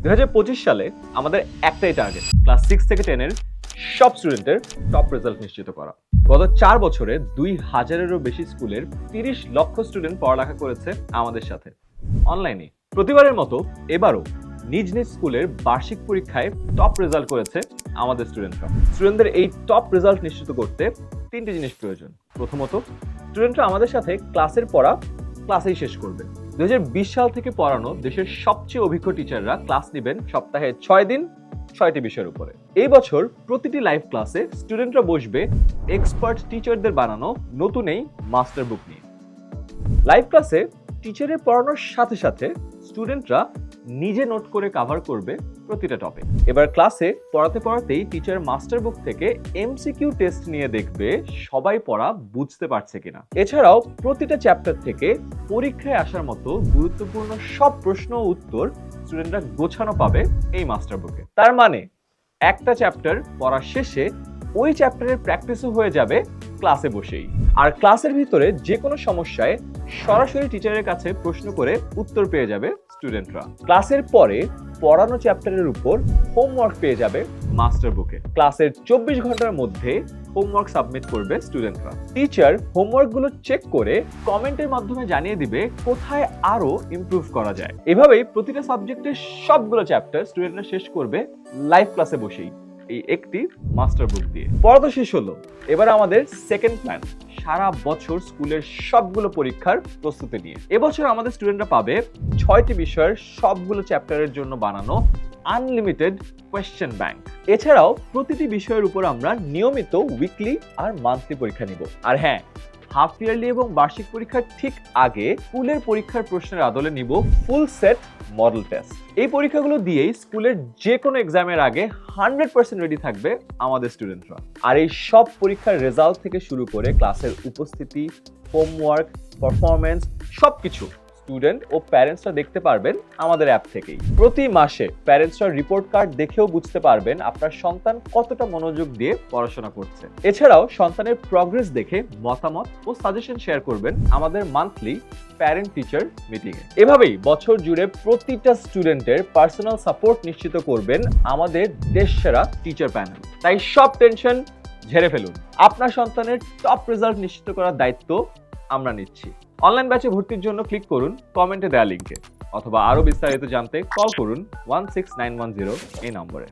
2025 সালে আমাদের একটাই টার্গেট, ক্লাস 6 থেকে 10 এর সব স্টুডেন্টের টপ রেজাল্ট নিশ্চিত করা। গত 4 বছরে 2000-এরও বেশি স্কুলের 30 লক্ষ স্টুডেন্ট পড়ালেখা করেছে আমাদের সাথে অনলাইনে। প্রতিবারের মতো এবারও নিজ নিজ স্কুলের বার্ষিক পরীক্ষায় টপ রেজাল্ট করেছে আমাদের স্টুডেন্টরা। স্টুডেন্টদের এই টপ রেজাল্ট নিশ্চিত করতে 3টি জিনিস প্রয়োজন। প্রথমত, স্টুডেন্টরা আমাদের সাথে ক্লাসের পড়া ক্লাসেই শেষ করবে। 2020 সাল থেকে পড়ানো দেশের সবচেয়ে অভিজ্ঞ টিচাররা ক্লাস নেবেন সপ্তাহে 6 দিন 6টি বিষয়ের উপরে। এই বছর প্রতিটি লাইভ ক্লাসে স্টুডেন্টরা বসবে এক্সপার্ট টিচারদের বানানো নতুন এই মাস্টার বুক নিয়ে। লাইভ ক্লাসে টিচারের পড়ানোর সাথে সাথে স্টুডেন্টরা নিজে নোট করে কভার করবে প্রতিটা টপিক। এবার ক্লাসে পড়াতে পড়াতেই টিচার মাস্টার বুক থেকে এমসিকিউ টেস্ট নিয়ে দেখবে সবাই পড়া বুঝতে পারছে কিনা। এছাড়াও প্রতিটা চ্যাপ্টার থেকে পরীক্ষায় আসার মতো গুরুত্বপূর্ণ সব প্রশ্ন ও উত্তর স্টুডেন্টরা গোছানো পাবে এই মাস্টার বুকে। তার মানে একটা চ্যাপ্টার পড়ার শেষে ওই চ্যাপ্টারের প্র্যাকটিসও হয়ে যাবে ক্লাসে বসেই। আর ক্লাসের ভিতরে যে কোনো সমস্যায় সরাসরি টিচারের কাছে প্রশ্ন করে উত্তর পেয়ে যাবে স্টুডেন্টরা। ক্লাসের পরে পড়ানো চ্যাপ্টারের উপর হোমওয়ার্ক পেয়ে যাবে মাস্টার বুকে। ক্লাসের 24 ঘন্টার মধ্যে হোমওয়ার্ক সাবমিট করবে স্টুডেন্টরা। টিচার হোমওয়ার্কগুলো চেক করে কমেন্টের মাধ্যমে জানিয়ে দিবে কোথায় আরো ইমপ্রুভ করা যায়। এভাবেই প্রতিটা সাবজেক্টের সবগুলো চ্যাপ্টার স্টুডেন্টরা শেষ করবে লাইভ ক্লাসে বসেই, এই একটি মাস্টার বুক দিয়ে। পড়া তো শেষ হলো, এবার আমাদের সেকেন্ড প্ল্যান সারা বছর স্কুলের সবগুলো পরীক্ষার প্রস্তুতি নিয়ে। এবছর আমাদের স্টুডেন্টরা পাবে 6টি বিষয়ের সবগুলো চ্যাপ্টারের জন্য বানানো আনলিমিটেড কোয়েশ্চেন ব্যাংক। এছাড়াও প্রতিটি বিষয়ের উপর আমরা নিয়মিত উইকলি আর মান্থলি পরীক্ষা নিব। আর হ্যাঁ, হাফ ইয়ারলি এবং বার্ষিক পরীক্ষার ঠিক আগে স্কুলের পরীক্ষার প্রশ্নের আদলে নিব ফুল সেট মডেল টেস্ট। এই পরীক্ষাগুলো দিয়েই স্কুলের যে কোনো এক্সামের আগে 100% রেডি থাকবে আমাদের স্টুডেন্টরা। আর এই সব পরীক্ষার রেজাল্ট থেকে শুরু করে ক্লাসের উপস্থিতি, হোমওয়ার্ক, পারফরমেন্স সবকিছু স্টুডেন্ট ও প্যারেন্টসরা দেখতে পারবেন আমাদের অ্যাপ থেকেই। প্রতি মাসে প্যারেন্টসরা রিপোর্ট কার্ড দেখেও বুঝতে পারবেন আপনার সন্তান কতটা মনোযোগ দিয়ে পড়াশোনা করছে। এছাড়াও সন্তানের প্রগ্রেস দেখে মতামত ও সাজেশন শেয়ার করবেন আমাদের মান্থলি প্যারেন্ট টিচার মিটিংয়ে। এভাবেই বছর জুড়ে প্রতিটা স্টুডেন্টের পার্সোনাল সাপোর্ট নিশ্চিত করবেন আমাদের দেশসেরা টিচার প্যানেল। তাই সব টেনশন ঝেড়ে ফেলুন, আপনার সন্তানের টপ রেজাল্ট নিশ্চিত করার দায়িত্ব আমরা নিচ্ছি। অনলাইন ব্যাচে ভর্তির জন্য ক্লিক করুন কমেন্টে দেওয়া লিঙ্কে, অথবা আরো বিস্তারিত জানতে কল করুন 16910 এই নম্বরে।